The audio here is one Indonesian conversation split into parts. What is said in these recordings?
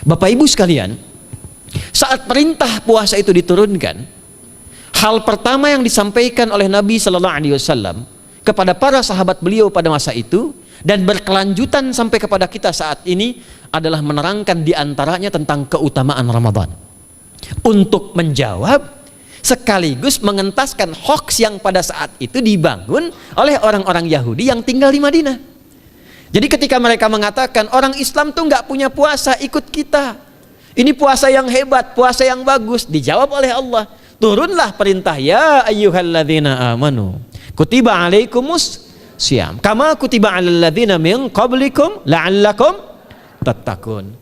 Bapak Ibu sekalian, saat perintah puasa itu diturunkan, hal pertama yang disampaikan oleh Nabi Sallallahu Alaihi Wasallam kepada para sahabat beliau pada masa itu dan berkelanjutan sampai kepada kita saat ini adalah menerangkan diantaranya tentang keutamaan Ramadan, untuk menjawab sekaligus mengentaskan hoaks yang pada saat itu dibangun oleh orang-orang Yahudi yang tinggal di Madinah. Jadi ketika mereka mengatakan orang Islam tuh nggak punya puasa, ikut kita, ini puasa yang hebat, puasa yang bagus, dijawab oleh Allah, turunlah perintah, ya ayyuhalladzina amanu kutiba alaikumus syiyam kama kutiba alal ladzina min qablikum la'allakum tattaqun.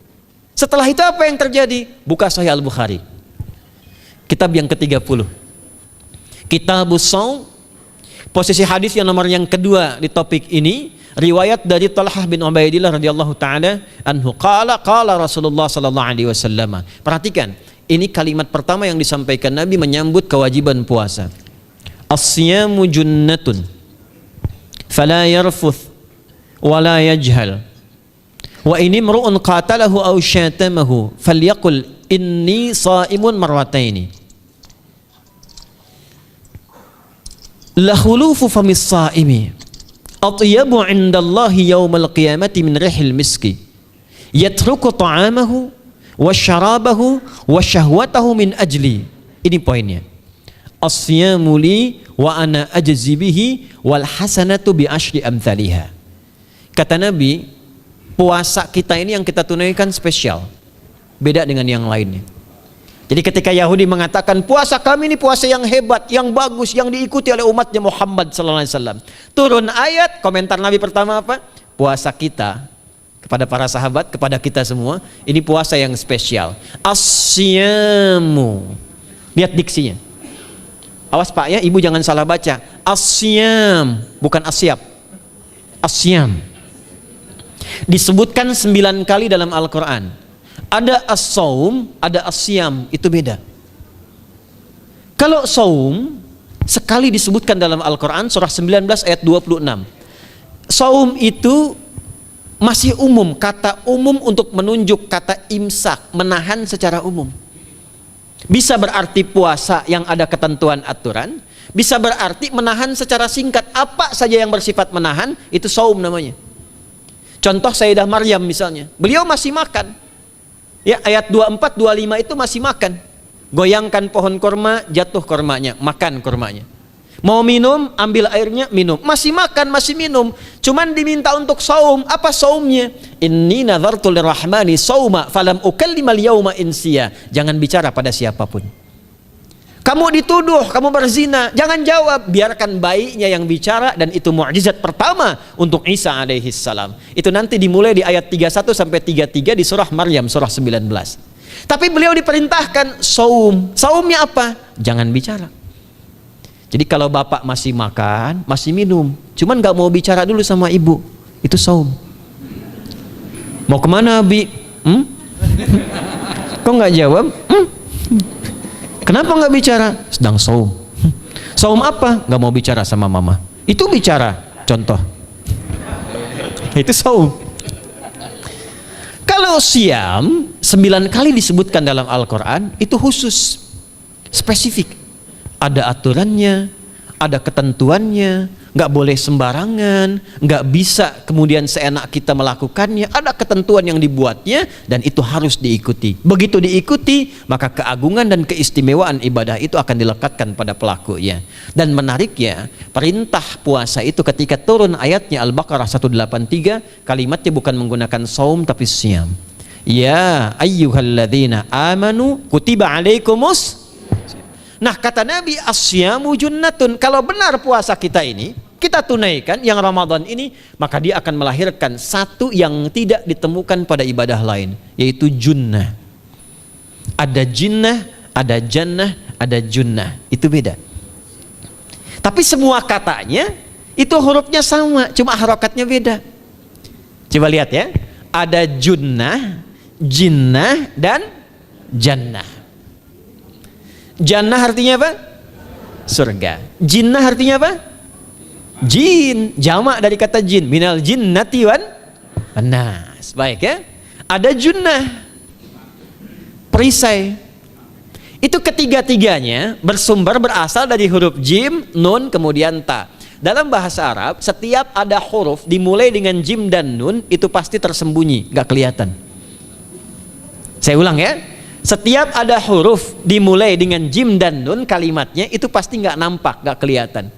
Setelah itu apa yang terjadi? Buka Sahih Al-Bukhari, kitab yang ke-30, Kitabus Shaum, posisi hadis yang nomor yang kedua di topik ini, riwayat dari Talhah bin Ubaidillah radhiyallahu taala anhu, qala Rasulullah sallallahu alaihi wasallam. Perhatikan, ini kalimat pertama yang disampaikan Nabi menyambut kewajiban puasa. As-siyamu junnatun fala yarfuth wala yajhal wa in imru'un qatalahu aw syatamahu falyaqul inni sha'imun marwataini. La khulufu famis sha'imi atyabu 'indallahi yaumal qiyamati min rihil miski yatruku ta'amahu wa syarabahu wa syahwatahu min ajli. Ini poinnya. As-siyamu li wa ana ajzi bihi wal hasanatu bi asyri amthaliha. Kata Nabi, puasa kita ini yang kita tunaikan spesial, beda dengan yang lainnya. Jadi ketika Yahudi mengatakan puasa kami ini puasa yang hebat, yang bagus, yang diikuti oleh umatnya Muhammad sallallahu alaihi wasallam, turun ayat, komentar Nabi pertama apa? Puasa kita kepada para sahabat, kepada kita semua, ini puasa yang spesial. As-siyamu. Lihat diksinya. Awas Pak ya, Ibu jangan salah baca. As-siyam, bukan asyab. As-siyam. Disebutkan 9 kali dalam Al-Quran. Ada as-saum, ada as-siyam, itu beda. Kalau saum sekali disebutkan dalam Al-Quran, surah 19 ayat 26. Saum itu masih umum, kata umum untuk menunjuk kata imsak, menahan secara umum. Bisa berarti puasa yang ada ketentuan aturan, bisa berarti menahan secara singkat, apa saja yang bersifat menahan, itu saum namanya. Contoh Sayyidah Maryam misalnya, beliau masih makan. Ya, ayat 24, 25 itu masih makan. Goyangkan pohon kurma, jatuh kurmanya, makan kurmanya. Mau minum, ambil airnya, minum. Masih makan, masih minum. Cuman diminta untuk saum. Apa saumnya? Inni nadhartu lirrahmani sauma falam ukallimal yauma insiya. Jangan bicara pada siapapun. Kamu dituduh, kamu berzina, jangan jawab, biarkan bayinya yang bicara, dan itu mukjizat pertama untuk Isa alaihi salam. Itu nanti dimulai di ayat 31 sampai 33 di surah Maryam, surah 19. Tapi beliau diperintahkan saum. Saumnya apa? Jangan bicara. Jadi kalau bapak masih makan, masih minum, cuman nggak mau bicara dulu sama ibu, itu saum. Mau kemana Bi? Kok nggak jawab? Kenapa nggak bicara? Sedang saum. Saum apa? Nggak mau bicara sama mama. Itu bicara, contoh. Itu saum. Kalau siam 9 kali disebutkan dalam Al-Quran, itu khusus, spesifik. Ada aturannya, ada ketentuannya, nggak boleh sembarangan, nggak bisa kemudian seenak kita melakukannya, ada ketentuan yang dibuatnya dan itu harus diikuti. Begitu diikuti, maka keagungan dan keistimewaan ibadah itu akan dilekatkan pada pelakunya. Dan menariknya, perintah puasa itu ketika turun ayatnya Al-Baqarah 183, kalimatnya bukan menggunakan saum tapi siyam. Ya ayyuhalladzina amanu kutiba alaikumus. Nah kata Nabi, asyamu junnatun. Kalau benar puasa kita ini kita tunaikan yang Ramadan ini, maka dia akan melahirkan satu yang tidak ditemukan pada ibadah lain, yaitu junnah. Ada jinnah, ada jannah, ada junnah, itu beda. Tapi semua katanya itu hurufnya sama, cuma harokatnya beda. Coba lihat ya, ada junnah, jinnah, dan jannah. Jannah artinya apa? Surga. Jinnah artinya apa? Jin, jamak dari kata jin, minal jinnati wan nas. Baik ya. Ada junnah. perisai. Itu ketiga-tiganya berasal dari huruf jim, nun, kemudian ta. Dalam bahasa Arab, setiap ada huruf dimulai dengan jim dan nun, itu pasti tersembunyi, gak kelihatan. Saya ulang ya, setiap ada huruf dimulai dengan jim dan nun, kalimatnya itu pasti gak nampak, gak kelihatan.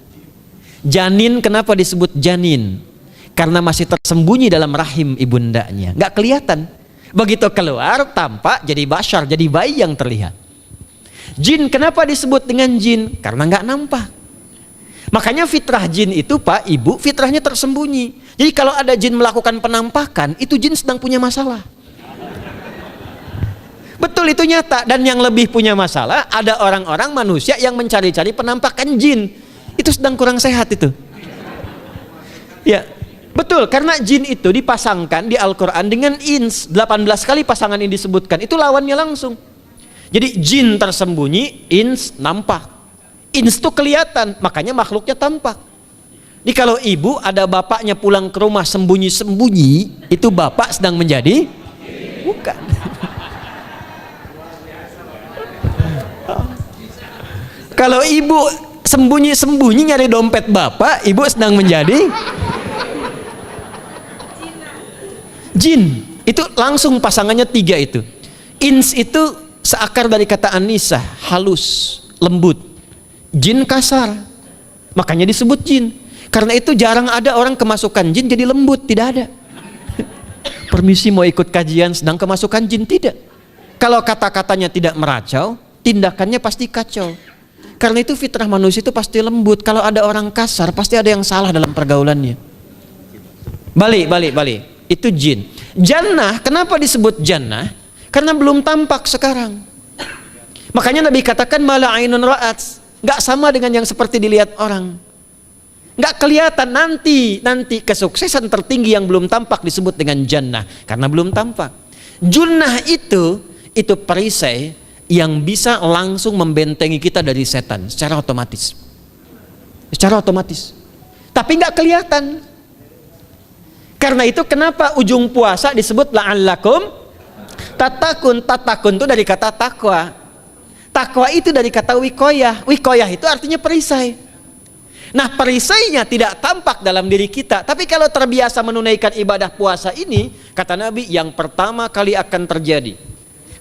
Janin, kenapa disebut janin? Karena masih tersembunyi dalam rahim ibundanya, gak kelihatan. Begitu keluar, tampak jadi bashar, jadi bayi yang terlihat. Jin, kenapa disebut dengan jin? Karena nggak nampak. Makanya fitrah jin itu Pak, Ibu, fitrahnya tersembunyi. Jadi kalau ada jin melakukan penampakan, itu jin sedang punya masalah. Betul, itu nyata. Dan yang lebih punya masalah, ada orang-orang manusia yang mencari-cari penampakan jin. Itu sedang kurang sehat itu. Ya, betul, karena jin itu dipasangkan di Al-Quran dengan ins. 18 kali pasangan ini disebutkan. Itu lawannya langsung. Jadi jin tersembunyi, ins nampak. Ins itu kelihatan, makanya makhluknya tampak. Jadi kalau ibu ada bapaknya pulang ke rumah sembunyi-sembunyi, itu bapak sedang menjadi bukan. Kalau ibu sembunyi-sembunyi nyari dompet bapak, ibu sedang menjadi jin. Itu langsung pasangannya 3 itu. Ins itu seakar dari kata anisah, halus, lembut. Jin kasar, makanya disebut jin. Karena itu jarang ada orang kemasukan jin jadi lembut, tidak ada. Permisi mau ikut kajian sedang kemasukan jin, tidak. Kalau kata-katanya tidak meracau, tindakannya pasti kacau. Karena itu fitrah manusia itu pasti lembut. Kalau ada orang kasar, pasti ada yang salah dalam pergaulannya. Balik. Itu jin. Jannah, kenapa disebut jannah? Karena belum tampak sekarang. Makanya Nabi katakan mala ainun ra'at, nggak sama dengan yang seperti dilihat orang. Nggak kelihatan. Nanti kesuksesan tertinggi yang belum tampak disebut dengan jannah, karena belum tampak. Junnah itu perisai yang bisa langsung membentengi kita dari setan secara otomatis. Tapi nggak kelihatan. Karena itu kenapa ujung puasa disebut la'allakum tatakun itu dari kata takwa. Takwa itu dari kata wikoyah. Wikoyah itu artinya perisai. Nah, perisainya tidak tampak dalam diri kita, tapi kalau terbiasa menunaikan ibadah puasa ini, kata Nabi, yang pertama kali akan terjadi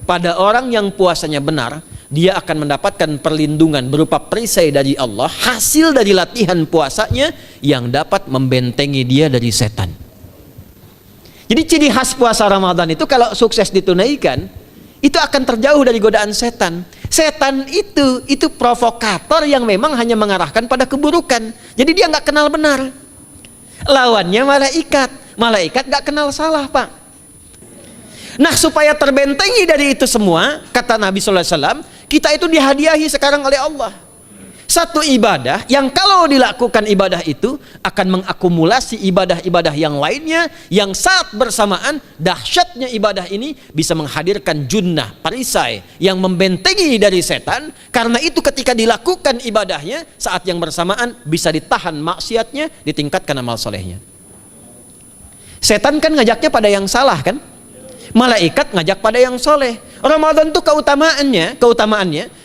pada orang yang puasanya benar, dia akan mendapatkan perlindungan berupa perisai dari Allah, hasil dari latihan puasanya yang dapat membentengi dia dari setan. Jadi ciri khas puasa Ramadan itu kalau sukses ditunaikan, itu akan terjauh dari godaan setan. Setan itu provokator yang memang hanya mengarahkan pada keburukan. Jadi dia nggak kenal benar. Lawannya malaikat nggak kenal salah, Pak. Nah, supaya terbentengi dari itu semua, kata Nabi SAW, kita itu dihadiahi sekarang oleh Allah satu ibadah yang kalau dilakukan ibadah itu akan mengakumulasi ibadah-ibadah yang lainnya, yang saat bersamaan dahsyatnya ibadah ini bisa menghadirkan junnah, perisai yang membentengi dari setan. Karena itu ketika dilakukan ibadahnya, saat yang bersamaan bisa ditahan maksiatnya, ditingkatkan amal solehnya. Setan kan ngajaknya pada yang salah kan, malaikat ngajak pada yang soleh. Ramadan itu keutamaannya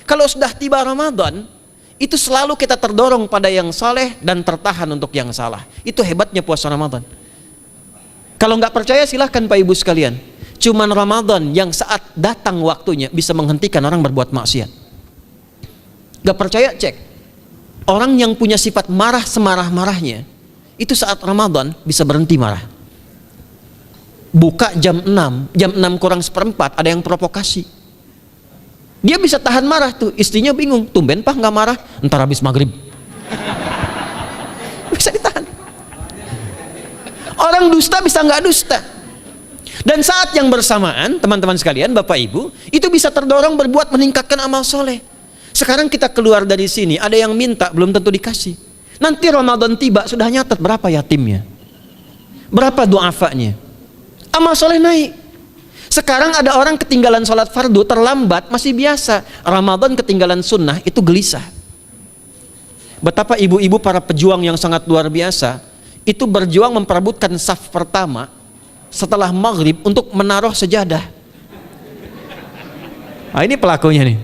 kalau sudah tiba Ramadan itu selalu kita terdorong pada yang saleh dan tertahan untuk yang salah. Itu hebatnya puasa Ramadan. Kalau nggak percaya silahkan Pak Ibu sekalian. Cuman Ramadan yang saat datang waktunya bisa menghentikan orang berbuat maksiat. Nggak percaya cek. Orang yang punya sifat marah semarah-marahnya, itu saat Ramadan bisa berhenti marah. Buka jam 6 kurang seperempat ada yang provokasi. Dia bisa tahan marah tuh, istrinya bingung, tumben Pak nggak marah, entar habis maghrib. Bisa ditahan. Orang dusta bisa nggak dusta. Dan saat yang bersamaan, teman-teman sekalian, Bapak Ibu, itu bisa terdorong berbuat meningkatkan amal soleh. Sekarang kita keluar dari sini, ada yang minta, belum tentu dikasih. Nanti Ramadan tiba, sudah nyatet berapa yatimnya, berapa du'afanya, amal soleh naik. Sekarang ada orang ketinggalan sholat fardu terlambat masih biasa, Ramadan ketinggalan sunnah itu gelisah. Betapa ibu-ibu para pejuang yang sangat luar biasa itu berjuang memperebutkan saf pertama setelah maghrib untuk menaruh sejadah. Nah, ini pelakunya nih.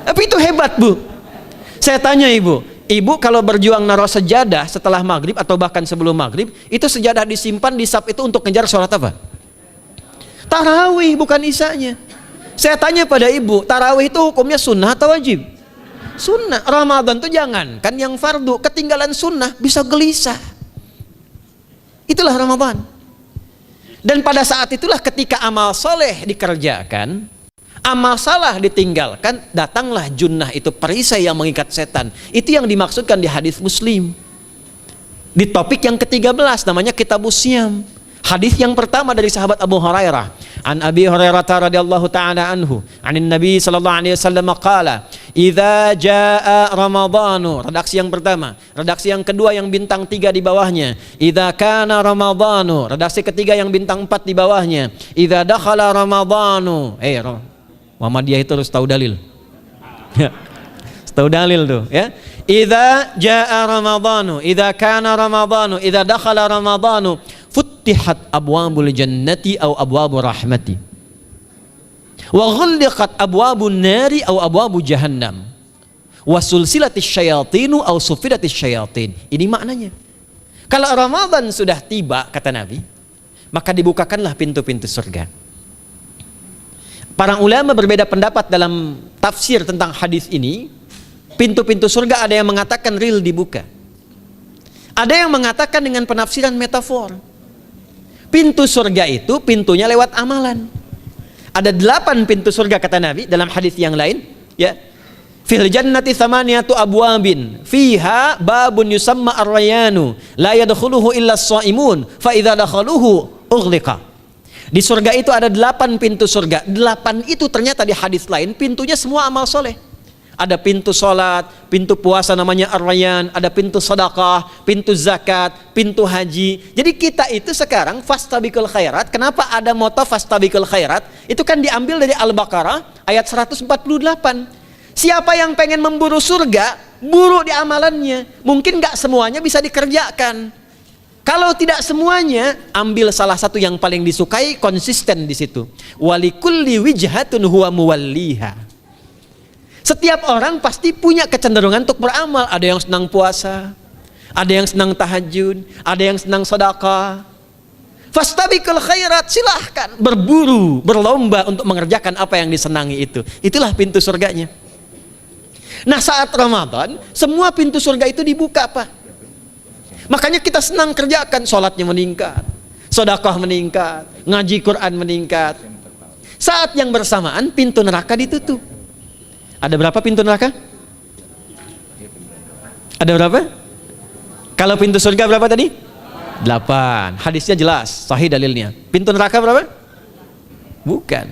Tapi itu hebat, Bu. Saya tanya ibu kalau berjuang naruh sejadah setelah maghrib atau bahkan sebelum maghrib, itu sejadah disimpan di saf itu untuk ngejar sholat apa? Tarawih, bukan isanya. Saya tanya pada ibu, tarawih itu hukumnya sunnah atau wajib? Sunnah. Ramadan tuh jangan kan yang fardu, ketinggalan sunnah bisa gelisah. Itulah Ramadan. Dan pada saat itulah ketika amal soleh dikerjakan, amal salah ditinggalkan, datanglah junnah, itu perisai yang mengikat setan. Itu yang dimaksudkan di hadis Muslim. Di topik yang ke-13 namanya Kitabus Syam. Hadis yang pertama dari sahabat Abu Hurairah. An Abi Hurairah radhiyallahu ta'ala anhu, anin Nabi sallallahu alaihi wasallam qala, "Idza jaa Ramadhanu." Redaksi yang pertama. Redaksi yang kedua yang bintang 3 di bawahnya. "Idza kana Ramadhanu." Redaksi ketiga yang bintang 4 di bawahnya. "Idza dakhala Ramadhanu." Muhammadiyah itu harus tahu dalil. Ya. Tahu dalil tuh, ya. Idza jaa Ramadhanu, idza kana Ramadhanu, idza dakhala Ramadhanu, futtihat abwabul jannati aw abwabur rahmati. Wa ghulliqat abwabun nari aw abwabu jahannam. Wa sulsilatis syayatinu aw sufidatis syayatin. Ini maknanya. Kalau Ramadan sudah tiba, kata Nabi, maka dibukakanlah pintu-pintu surga. Para ulama berbeda pendapat dalam tafsir tentang hadis ini. Pintu-pintu surga ada yang mengatakan real dibuka. Ada yang mengatakan dengan penafsiran metafor. Pintu surga itu pintunya lewat amalan. Ada 8 pintu surga kata Nabi dalam hadis yang lain, ya. Fil jannati thamaniyatu abwabin fiha babun yusamma ar-rayanu la yadkhuluhu illa as-shaimun fa idza dakhaluhu ughliqa. Di surga itu ada 8 pintu surga. 8 itu ternyata di hadis lain pintunya semua amal soleh. Ada pintu sholat, pintu puasa namanya ar-rayyan, ada pintu sedekah, pintu zakat, pintu haji. Jadi kita itu sekarang fastabiqul khairat. Kenapa ada moto fastabiqul khairat? Itu kan diambil dari Al-Baqarah ayat 148. Siapa yang pengen memburu surga, buru di amalannya. Mungkin gak semuanya bisa dikerjakan. Kalau tidak semuanya, ambil salah satu yang paling disukai, konsisten di situ. Walikulli wijhatun huwa muwalliha. Setiap orang pasti punya kecenderungan untuk beramal. Ada yang senang puasa, ada yang senang tahajud, ada yang senang sedekah. Fastabiqul khairat, silahkan berburu, berlomba untuk mengerjakan apa yang disenangi itu. Itulah pintu surganya. Nah, saat Ramadan, semua pintu surga itu dibuka, Pak. Makanya kita senang kerjakan, sholatnya meningkat, sedekah meningkat, ngaji Quran meningkat. Saat yang bersamaan pintu neraka ditutup. Ada berapa pintu neraka? Ada berapa? Kalau pintu surga berapa tadi? 8. Hadisnya jelas, sahih dalilnya. Pintu neraka berapa? Bukan.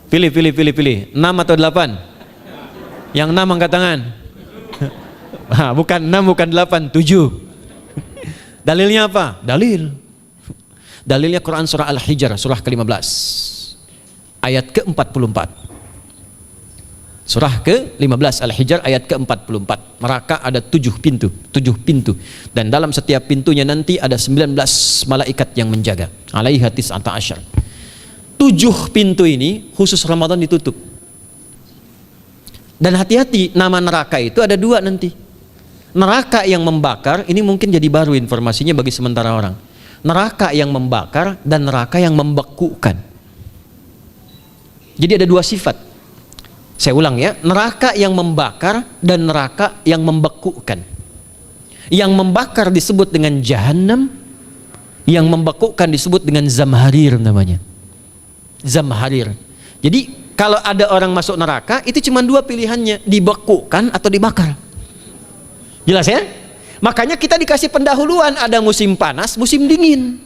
Pilih. 6 atau 8? Yang 6 angkat tangan. Bukan 6, bukan 8, 7. Dalilnya apa? Dalilnya Quran surah Al-Hijr, surah ke-15. Ayat ke-44. Surah ke-15 Al-Hijr ayat ke-44. Neraka ada 7 pintu. Dan dalam setiap pintunya nanti ada 19 malaikat yang menjaga. Alaiha tis'ata asyar. 7 pintu ini khusus Ramadan ditutup. Dan hati-hati, nama neraka itu ada 2 nanti. Neraka yang membakar, ini mungkin jadi baru informasinya bagi sementara orang. Neraka yang membakar dan neraka yang membekukan. Jadi ada 2 sifat. Saya ulang ya, neraka yang membakar dan neraka yang membekukan. Yang membakar disebut dengan Jahannam, yang membekukan disebut dengan Zamharir namanya. Zamharir. Jadi kalau ada orang masuk neraka, itu cuma 2 pilihannya, dibekukan atau dibakar. Jelas ya? Makanya kita dikasih pendahuluan, ada musim panas, musim dingin.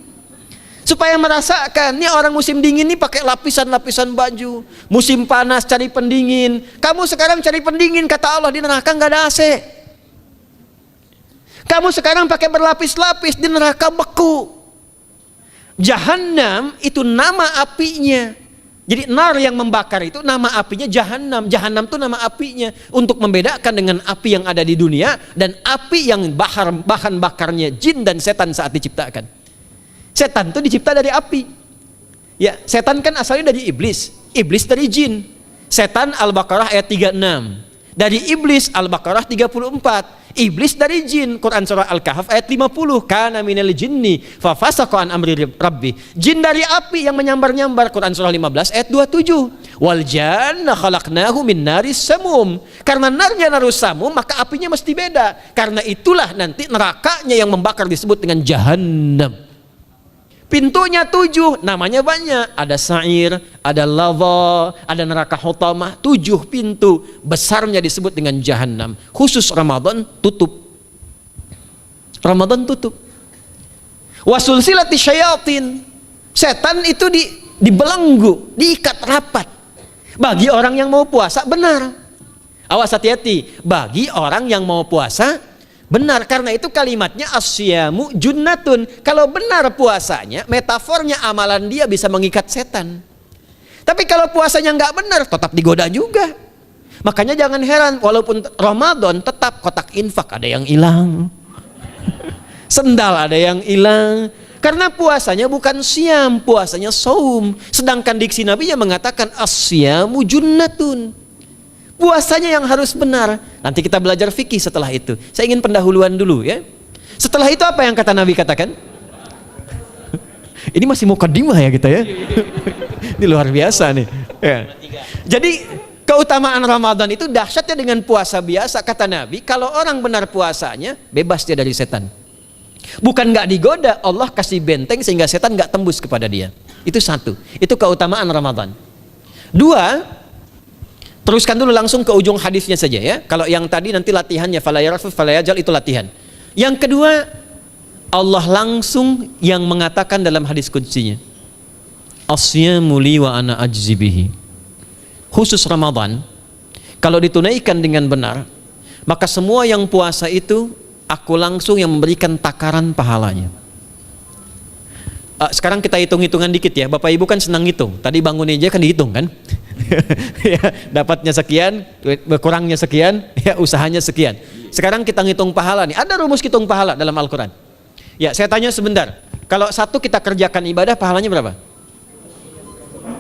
Supaya merasakan, nih orang musim dingin nih pakai lapisan-lapisan baju. Musim panas cari pendingin. Kamu sekarang cari pendingin, kata Allah, di neraka nggak ada AC. Kamu sekarang pakai berlapis-lapis, di neraka beku. Jahannam itu nama apinya. Jadi nar yang membakar itu nama apinya Jahannam. Jahannam itu nama apinya untuk membedakan dengan api yang ada di dunia dan api yang bahan bakarnya jin dan setan saat diciptakan. Setan itu dicipta dari api. Ya, setan kan asalnya dari iblis, iblis dari jin. Setan Al-Baqarah ayat 36. Dari iblis Al-Baqarah 34. Iblis dari jin, Quran surah Al-Kahf ayat 50. Kana minal jinni fa fasaqa an amri rabbi. Jin dari api yang menyambar-nyambar, Quran surah 15 ayat 27. Wal janna khalaqnahu min naris samum. Karena narnya narus samum, maka apinya mesti beda. Karena itulah nanti nerakanya yang membakar disebut dengan jahannam. Pintunya 7, namanya banyak. Ada sa'ir, ada lava, ada neraka hutamah. 7 pintu, besarnya disebut dengan jahannam. Khusus Ramadan tutup. Ramadan tutup. Wasulsilati syayatin. Setan itu dibelenggu, diikat rapat. Bagi orang yang mau puasa benar. Awas hati-hati. Bagi orang yang mau puasa benar, karena itu kalimatnya asyamu junnatun. Kalau benar puasanya, metafornya amalan dia bisa mengikat setan. Tapi kalau puasanya nggak benar, tetap digoda juga. Makanya jangan heran, walaupun Ramadan tetap kotak infak ada yang hilang, sendal ada yang hilang. Karena puasanya bukan siam, puasanya saum. Sedangkan diksi Nabi yang mengatakan asyamu junnatun. Puasanya yang harus benar. Nanti kita belajar fikih setelah itu. Saya ingin pendahuluan dulu ya. Setelah itu apa yang kata Nabi katakan? Ini masih mukaddimah ya kita ya. Ini luar biasa nih. Ya. Jadi keutamaan Ramadan itu dahsyatnya dengan puasa biasa. Kata Nabi, kalau orang benar puasanya, bebas dia dari setan. Bukan nggak digoda, Allah kasih benteng sehingga setan nggak tembus kepada dia. Itu satu. Itu keutamaan Ramadan. 2, teruskan dulu langsung ke ujung hadisnya saja ya. Kalau yang tadi nanti latihannya fala yarfus fala yajal, itu latihan. Yang kedua, Allah langsung yang mengatakan dalam hadis qudsinya, asyamu li wa ana ajzi bihi. Khusus Ramadan, kalau ditunaikan dengan benar, maka semua yang puasa itu aku langsung yang memberikan takaran pahalanya. Sekarang kita hitung-hitungan dikit ya. Bapak Ibu kan senang hitung. Tadi bangun aja kan dihitung kan? Ya, dapatnya sekian, berkurangnya sekian, ya usahanya sekian. Sekarang kita ngitung pahala nih. Ada rumus hitung pahala dalam Al-Quran. Ya, saya tanya sebentar. Kalau satu kita kerjakan ibadah, pahalanya berapa?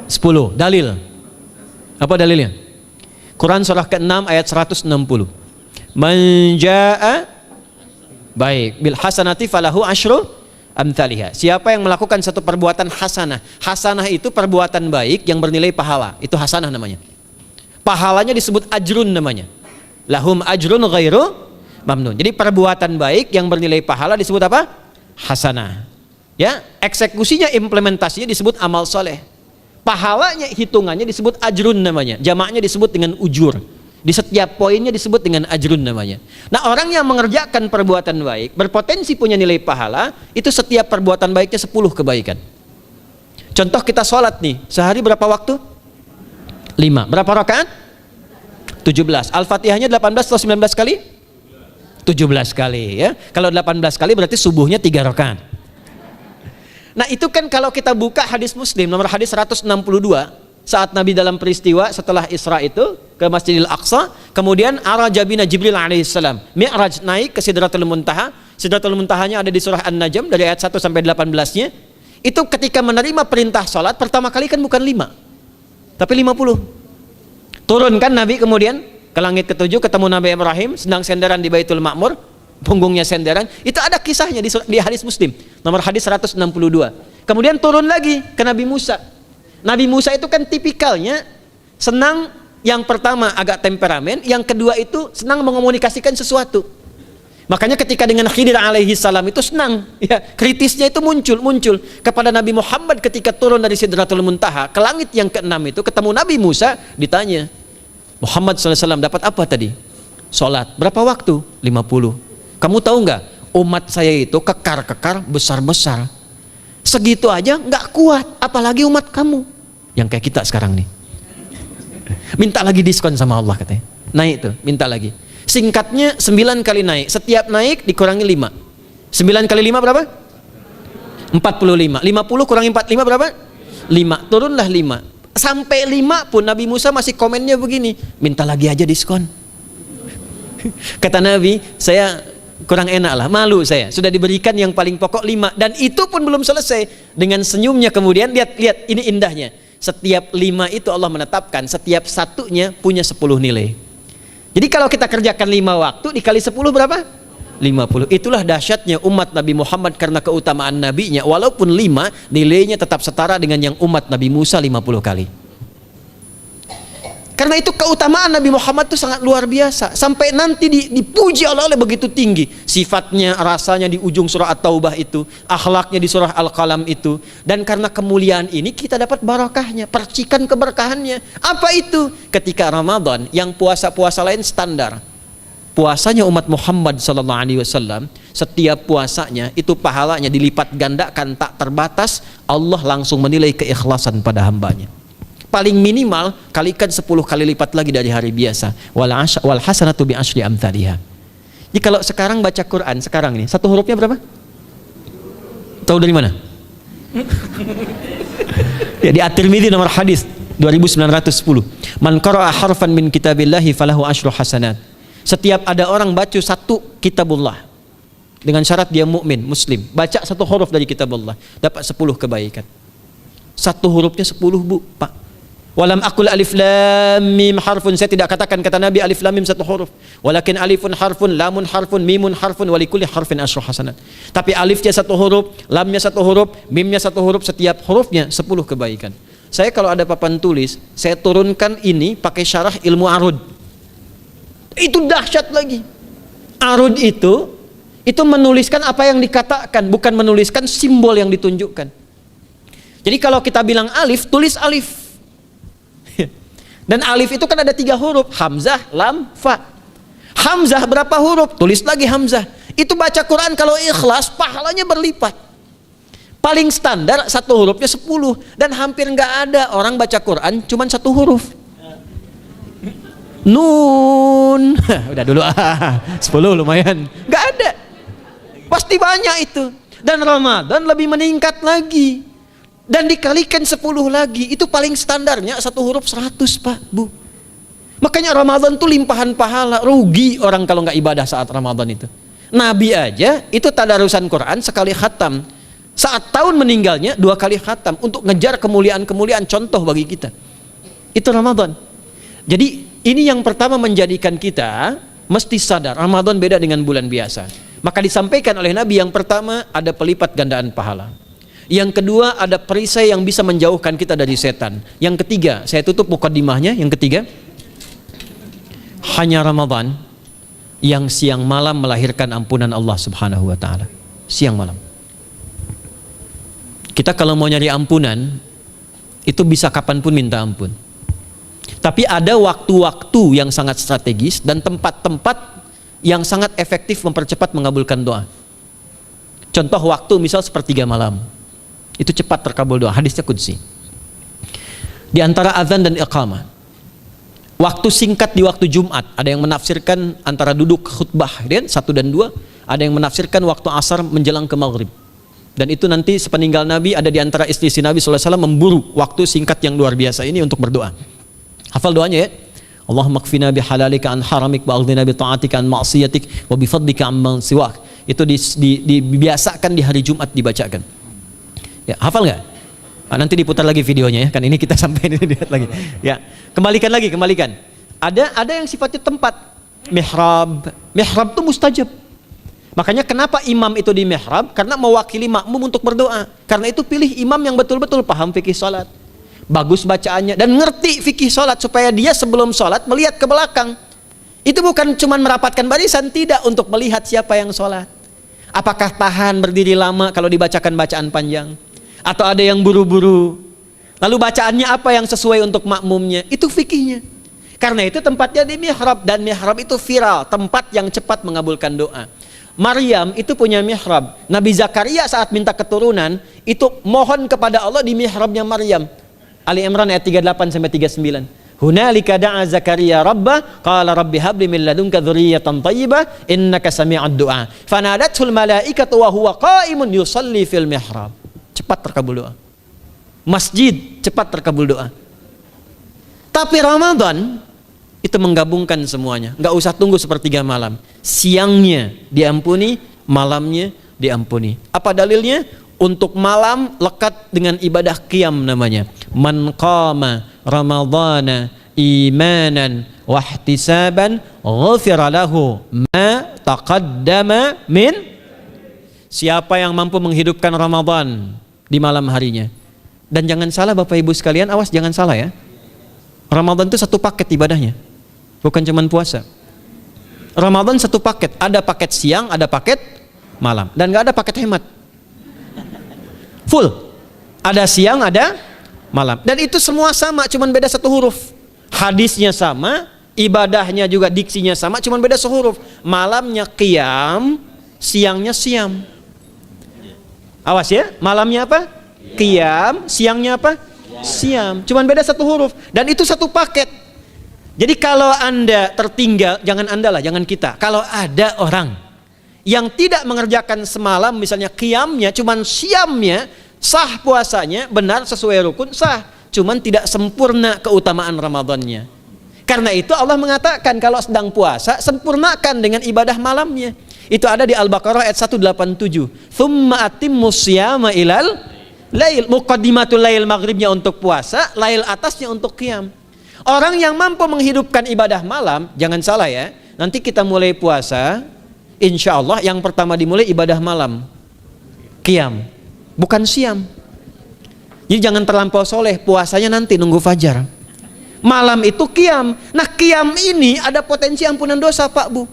10. Dalil. Apa dalilnya? Quran surah ke-6 ayat 160. Man jaa baik bil hasanati falahu asyru amthaliha. Siapa yang melakukan satu perbuatan hasanah. Hasanah itu perbuatan baik yang bernilai pahala. Itu hasanah namanya. Pahalanya disebut ajrun namanya. Lahum ajrun ghairu mamnun. Jadi perbuatan baik yang bernilai pahala disebut apa? Hasanah. Ya, eksekusinya, implementasinya disebut amal soleh. Pahalanya, hitungannya disebut ajrun namanya. Jamaknya disebut dengan ujur. Di setiap poinnya disebut dengan ajrun namanya. Nah, orang yang mengerjakan perbuatan baik berpotensi punya nilai pahala. Itu setiap perbuatan baiknya 10 kebaikan. Contoh kita sholat nih, sehari berapa waktu? 5. Berapa rakaat? 17. Al-Fatihahnya 18 atau 19 kali? 17 kali ya. Kalau 18 kali berarti subuhnya 3 rakaat. Nah, itu kan kalau kita buka hadis Muslim nomor hadis 162, saat Nabi dalam peristiwa setelah Isra itu ke Masjidil Aqsa, kemudian araja bina Jibril alaihissalam, Mi'raj, naik ke Sidratul Muntaha. Sidratul Muntahanya ada di surah An-Najm dari ayat 1 sampai 18-nya. Itu ketika menerima perintah salat pertama kali kan bukan 5 tapi 50. Turun kan Nabi kemudian ke langit ke-7, ketemu Nabi Ibrahim sedang senderan di Baitul Ma'mur, punggungnya senderan. Itu ada kisahnya di hadis Muslim nomor hadis 162. Kemudian turun lagi ke Nabi Musa. Nabi Musa itu kan tipikalnya senang, yang pertama agak temperamen, yang kedua itu senang mengomunikasikan sesuatu. Makanya ketika dengan Khidir alaihi salam itu senang, ya, kritisnya itu muncul kepada Nabi Muhammad ketika turun dari Sidratul Muntaha ke langit yang ke-6 itu ketemu Nabi Musa, ditanya, Muhammad SAW dapat apa tadi? Sholat. Berapa waktu? 50. Kamu tahu nggak? Umat saya itu kekar-kekar besar-besar. Segitu aja nggak kuat, apalagi umat kamu yang kayak kita sekarang nih. Minta lagi diskon sama Allah katanya. Naik tuh, minta lagi. Singkatnya 9 kali naik. Setiap naik dikurangi 5. 9 kali 5 berapa? 45. 50 kurangi 45 berapa? 5. Turunlah 5. Sampai 5 pun Nabi Musa masih komennya begini, minta lagi aja diskon. Kata Nabi, saya kurang enak lah, malu saya. Sudah diberikan yang paling pokok 5 dan itu pun belum selesai. Dengan senyumnya kemudian lihat ini indahnya. Setiap 5 itu Allah menetapkan setiap satunya punya 10 nilai. Jadi kalau kita kerjakan 5 waktu dikali 10 berapa? 50. Itulah dahsyatnya umat Nabi Muhammad karena keutamaan nabinya. Walaupun 5 nilainya tetap setara dengan yang umat Nabi Musa 50 kali. Karena itu keutamaan Nabi Muhammad itu sangat luar biasa. Sampai nanti dipuji Allah oleh begitu tinggi. Sifatnya, rasanya di ujung surah At-Taubah itu. Akhlaknya di surah Al-Qalam itu. Dan karena kemuliaan ini kita dapat barakahnya. Percikan keberkahannya. Apa itu? Ketika Ramadan yang puasa-puasa lain standar. Puasanya umat Muhammad SAW, setiap puasanya itu pahalanya dilipat gandakan tak terbatas. Allah langsung menilai keikhlasan pada hambanya. Paling minimal kalikan 10 kali lipat lagi dari hari biasa. Wal hasanatu bi asyri amthaliha. Jadi kalau sekarang baca Quran sekarang ini, satu hurufnya berapa? Tahu dari mana? Ya, di At-Tirmidzi nomor hadis 2910. Man qara'a harfan min kitabillahi falahu asyru hasanat. Setiap ada orang baca satu kitabullah dengan syarat dia mukmin, muslim, baca satu huruf dari kitabullah, dapat 10 kebaikan. Satu hurufnya 10, Bu, Pak. Walam aqul alif lam mim harfun, saya tidak katakan kata Nabi alif lam mim satu huruf, walakin alifun harfun, lamun harfun, mimun harfun, walikulli harfin asyru hasanat. Tapi alifnya satu huruf, lamnya satu huruf, mimnya satu huruf, setiap hurufnya 10 kebaikan. Saya kalau ada papan tulis, saya turunkan ini pakai syarah ilmu arud. Itu dahsyat lagi. Arud itu menuliskan apa yang dikatakan, bukan menuliskan simbol yang ditunjukkan. Jadi kalau kita bilang alif, tulis alif. Dan alif itu kan ada 3 huruf, hamzah, lam, fa. Hamzah berapa huruf? Tulis lagi hamzah. Itu baca Quran kalau ikhlas pahalanya berlipat. Paling standar satu hurufnya 10 dan hampir nggak ada orang baca Quran cuman satu huruf. Nun. Udah dulu 10 lumayan. Nggak ada. Pasti banyak itu. Dan Ramadan lebih meningkat lagi. Dan dikalikan 10 lagi, itu paling standarnya satu huruf 100, Pak, Bu. Makanya Ramadan itu limpahan pahala. Rugi orang kalau nggak ibadah saat Ramadan itu. Nabi aja itu tadarusan Quran sekali khatam. Saat tahun meninggalnya 2 kali khatam untuk ngejar kemuliaan-kemuliaan contoh bagi kita. Itu Ramadan. Jadi ini yang pertama menjadikan kita mesti sadar Ramadan beda dengan bulan biasa. Maka disampaikan oleh Nabi yang pertama ada pelipat gandaan pahala. Yang kedua ada perisai yang bisa menjauhkan kita dari setan. Yang ketiga, saya tutup mukadimahnya. Yang ketiga, hanya Ramadan yang siang malam melahirkan ampunan Allah Subhanahu wa taala. Siang malam. Kita kalau mau nyari ampunan itu bisa kapanpun minta ampun. Tapi ada waktu-waktu yang sangat strategis dan tempat-tempat yang sangat efektif mempercepat mengabulkan doa. Contoh waktu misal sepertiga malam. Itu cepat terkabul doa, hadisnya qudsi. Di antara azan dan iqamah. Waktu singkat di waktu Jumat, ada yang menafsirkan antara duduk khutbah, dan 1 dan 2, ada yang menafsirkan waktu asar menjelang ke maghrib. Dan itu nanti sepeninggal Nabi ada di antara istri Nabi SAW memburu waktu singkat yang luar biasa ini untuk berdoa. Hafal doanya ya. Allahumma kfina bihalalika an haramik wa aghdina bi ta'atika an ma'siyatik wa bi fadlika amman siwak. Itu dibiasakan di hari Jumat dibacakan. Ya, hafal nggak? Nah, nanti diputar lagi videonya ya, kan ini kita sampai ini lihat lagi. Ya, kembalikan. Ada yang sifatnya tempat. Mihrab itu mustajab. Makanya kenapa imam itu di mihrab? Karena mewakili makmum untuk berdoa. Karena itu pilih imam yang betul-betul paham fikih salat, bagus bacaannya dan ngerti fikih salat supaya dia sebelum salat melihat ke belakang. Itu bukan cuma merapatkan barisan, tidak, untuk melihat siapa yang salat. Apakah tahan berdiri lama kalau dibacakan bacaan panjang? Atau ada yang buru-buru? Lalu bacaannya apa yang sesuai untuk makmumnya? Itu fikihnya. Karena itu tempatnya di mihrab, dan mihrab itu viral, tempat yang cepat mengabulkan doa. Maryam itu punya mihrab. Nabi Zakaria saat minta keturunan itu mohon kepada Allah di mihrabnya Maryam. Ali Imran ayat 38 sampai 39. Hunalika da'a Zakaria rabbah qala rabbi habli min ladunka dzurriyyatan thayyibah innaka sami'ud du'a. Fanadatul malaikatu wa huwa qa'imun yusalli fil mihrab. Cepat terkabul doa. Masjid cepat terkabul doa. Tapi Ramadan Itu menggabungkan semuanya. Nggak usah tunggu sepertiga malam. Siangnya diampuni, malamnya diampuni. Apa dalilnya? Untuk malam lekat dengan ibadah qiyam namanya. Man qama ramadhana imanan wahtisaban ghufira lahu ma taqaddama min. Siapa yang mampu menghidupkan Ramadan di malam harinya. Dan jangan salah Bapak Ibu sekalian, awas jangan salah ya. Ramadan itu satu paket ibadahnya. Bukan cuma puasa. Ramadan satu paket, ada paket siang, ada paket malam, dan nggak ada paket hemat. Full. Ada siang, ada malam. Dan itu semua sama, cuma beda satu huruf. Hadisnya sama, ibadahnya juga diksinya sama, cuma beda sehuruf. Malamnya qiyam, siangnya siam. Awas ya, malamnya apa? Qiyam, siangnya apa? Siam. Cuma beda satu huruf. Dan itu satu paket. Jadi kalau Anda tertinggal, jangan Anda lah, jangan kita. Kalau ada orang yang tidak mengerjakan semalam, misalnya qiyamnya, cuman siamnya, sah puasanya, benar sesuai rukun, sah. Cuman tidak sempurna keutamaan Ramadannya. Karena itu Allah mengatakan kalau sedang puasa, sempurnakan dengan ibadah malamnya. Itu ada di Al-Baqarah ayat 187. Tsumma atimmus syiyama ilal lail. Muqaddimatul lail, maghribnya untuk puasa, lail atasnya untuk qiyam. Orang yang mampu menghidupkan ibadah malam, jangan salah ya, nanti kita mulai puasa, insya Allah yang pertama dimulai ibadah malam, qiyam, bukan siam. Jadi jangan terlampau soleh, puasanya nanti nunggu fajar. Malam itu qiyam. Nah qiyam ini ada potensi ampunan dosa Pak Bu.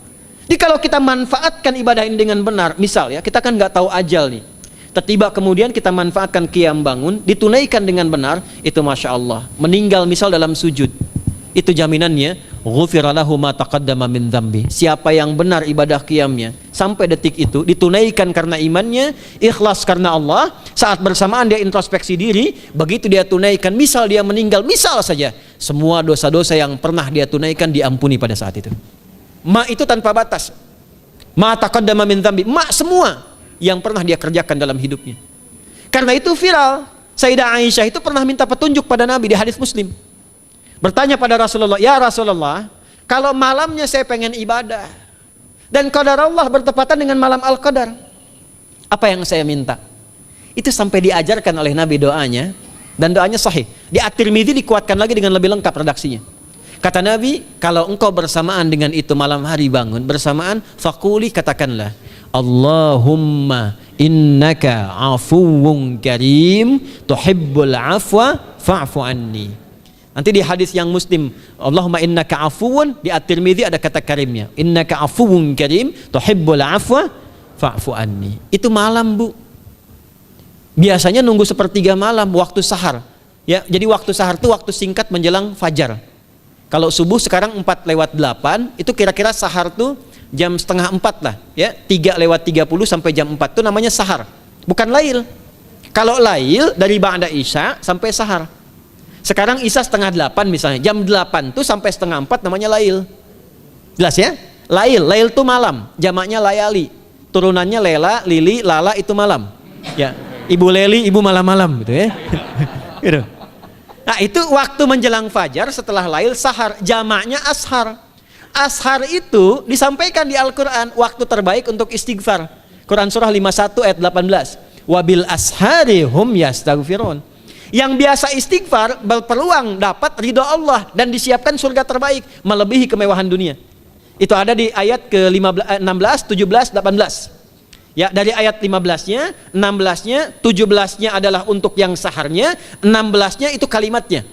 Jadi kalau kita manfaatkan ibadah ini dengan benar, misal ya, kita kan nggak tahu ajal nih. Tiba kemudian kita manfaatkan qiyam bangun, ditunaikan dengan benar, itu Masya Allah. Meninggal misal dalam sujud, itu jaminannya, ghufira lahu ma taqaddama min dzambi. Siapa yang benar ibadah qiyamnya, sampai detik itu, ditunaikan karena imannya, ikhlas karena Allah, saat bersamaan dia introspeksi diri, begitu dia tunaikan, misal dia meninggal, misal saja, semua dosa-dosa yang pernah dia tunaikan diampuni pada saat itu. Ma itu tanpa batas. Ma taqaddama min dzambi, ma semua yang pernah dia kerjakan dalam hidupnya. Karena itu viral. Sayyidah Aisyah itu pernah minta petunjuk pada Nabi di hadis Muslim. Bertanya pada Rasulullah, "Ya Rasulullah, kalau malamnya saya pengen ibadah dan qadar Allah bertepatan dengan malam Al-Qadar, apa yang saya minta?" Itu sampai diajarkan oleh Nabi doanya, dan doanya sahih. Di At-Tirmidzi dikuatkan lagi dengan lebih lengkap redaksinya. Kata Nabi, kalau engkau bersamaan dengan itu malam hari bangun, bersamaan, faquli, katakanlah, Allahumma innaka afuwun karim tuhibbul afwa fa'fu anni. Nanti di hadis yang Muslim, Allahumma innaka afuwun, di At-Tirmidzi ada kata karimnya, innaka afuwun karim tuhibbul afwa fa'fu anni. Itu malam Bu. Biasanya nunggu sepertiga malam, waktu sahar ya. Jadi waktu sahar itu waktu singkat menjelang fajar. Kalau subuh sekarang 4:08, itu kira-kira sahar tuh jam setengah 4 lah ya, 3:30 sampai jam 4 itu namanya sahar, bukan lail. Kalau lail dari ba'da isya sampai sahar. Sekarang isya setengah 8 misalnya, jam 8 tuh sampai setengah 4 namanya lail. Jelas ya? Lail itu malam, jamaknya layali, turunannya lela, lili, lala, itu malam ya. Ibu leli, ibu malam-malam gitu ya. Gitu. Nah itu waktu menjelang fajar setelah lail, sahar, jamaknya ashar. Ashar itu disampaikan di Al-Quran, waktu terbaik untuk istighfar. Quran surah 51 ayat 18. Wabil ashari hum yastaghfirun. Yang biasa istighfar berpeluang dapat ridho Allah dan disiapkan surga terbaik melebihi kemewahan dunia. Itu ada di ayat ke-16, 17, 18. Ya, dari ayat 15-nya, 16-nya, 17-nya adalah untuk yang saharnya, 16-nya itu kalimatnya.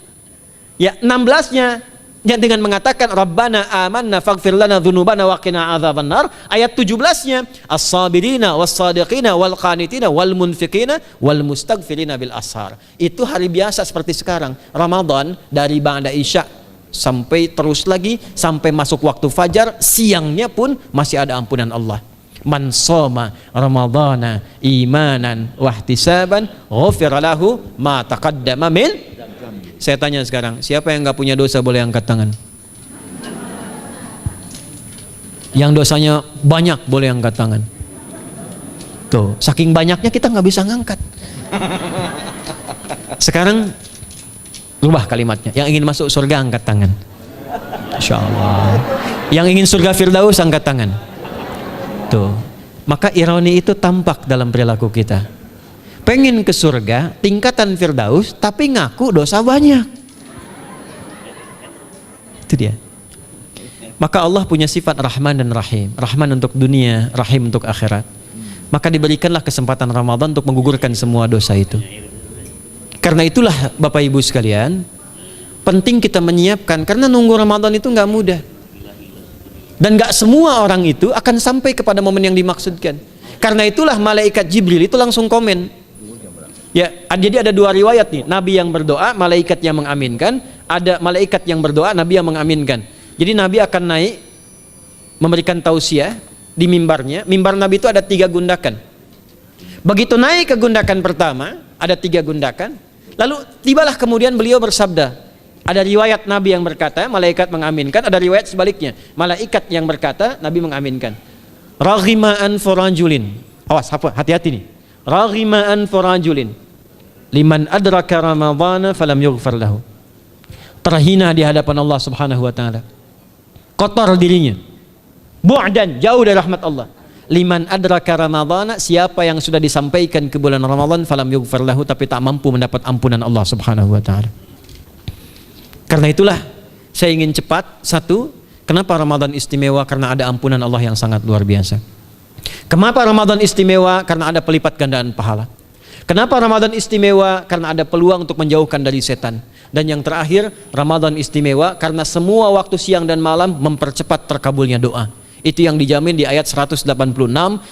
Ya, 16-nya yang dengan mengatakan Rabbana amanna faghfir lana dzunubana wa qina adzabannar. Ayat 17-nya as-sabirina was-sadiqina wal qanitina wal munfiqina wal mustaghfirina bil ashar. Itu hari biasa seperti sekarang. Ramadan dari ba'da isya sampai terus lagi sampai masuk waktu fajar, siangnya pun masih ada ampunan Allah. Man shoma ramadhana imanan wahtisaban ghufira lahu ma taqaddama min. Saya tanya sekarang, siapa yang nggak punya dosa boleh angkat tangan? Yang dosanya banyak boleh angkat tangan. Tuh, saking banyaknya kita nggak bisa ngangkat. Sekarang rubah kalimatnya, yang ingin masuk surga angkat tangan. Insya Allah. Yang ingin surga Firdaus angkat tangan. Tuh. Maka ironi itu tampak dalam perilaku kita. Pengen ke surga, tingkatan Firdaus, tapi ngaku dosa banyak. Itu dia. Maka Allah punya sifat Rahman dan Rahim. Rahman untuk dunia, Rahim untuk akhirat. Maka diberikanlah kesempatan Ramadan untuk menggugurkan semua dosa itu. Karena itulah Bapak Ibu sekalian, penting kita menyiapkan, karena nunggu Ramadan itu nggak mudah. Dan nggak semua orang itu akan sampai kepada momen yang dimaksudkan. Karena itulah malaikat Jibril itu langsung komen. Ya, jadi ada dua riwayat nih, Nabi yang berdoa, malaikat yang mengaminkan. Ada malaikat yang berdoa, Nabi yang mengaminkan. Jadi Nabi akan naik memberikan tausiah di mimbarnya. Mimbar Nabi itu ada 3 gundakan. Begitu naik ke gundakan pertama, ada 3 gundakan. Lalu tibalah kemudian beliau bersabda. Ada riwayat Nabi yang berkata, malaikat mengaminkan. Ada riwayat sebaliknya, malaikat yang berkata, Nabi mengaminkan. Raghima'an forajulin. Awas, hati-hati nih. Raghima'an forajulin. Liman adraka Ramadhana falam yughfar lahu. Terhina di hadapan Allah Subhanahu wa taala. Kotor dirinya. Bu'dan, jauh dari rahmat Allah. Liman adraka Ramadhana, siapa yang sudah disampaikan ke bulan Ramadan falam yughfar lahu, tapi tak mampu mendapat ampunan Allah Subhanahu wa taala. Karena itulah saya ingin cepat. Satu, kenapa Ramadan istimewa? Karena ada ampunan Allah yang sangat luar biasa. Kenapa Ramadan istimewa? Karena ada pelipat gandaan pahala. Kenapa Ramadan istimewa? Karena ada peluang untuk menjauhkan dari setan. Dan yang terakhir, Ramadan istimewa karena semua waktu siang dan malam mempercepat terkabulnya doa. Itu yang dijamin di ayat 186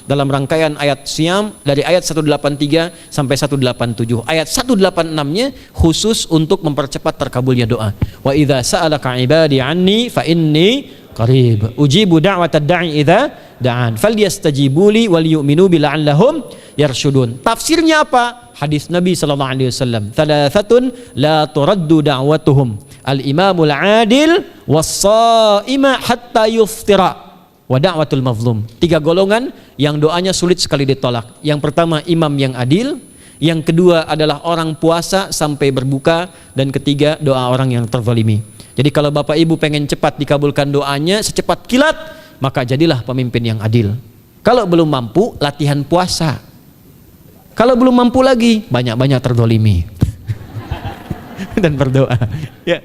dalam rangkaian ayat Siyam dari ayat 183 sampai 187. Ayat 186-nya khusus untuk mempercepat terkabulnya doa. Wa idza sa'alaka 'ibadi 'anni fa inni qarib ujibu da'watad da'i idza da'an falyastajibu wal yu'minu bi la'allahum yarshudun. Tafsirnya apa? Hadis Nabi sallallahu alaihi wasallam, "Thalathatun la turaddu da'watuhum al-imamul 'adil was-sha'ima hatta yuftira." Wa da'watul mazlum. 3 golongan yang doanya sulit sekali ditolak. Yang pertama imam yang adil, yang kedua adalah orang puasa sampai berbuka, dan ketiga doa orang yang terzalimi. Jadi kalau Bapak Ibu pengen cepat dikabulkan doanya secepat kilat, maka jadilah pemimpin yang adil. Kalau belum mampu, latihan puasa. Kalau belum mampu lagi, banyak-banyak terzalimi dan berdoa. Ya.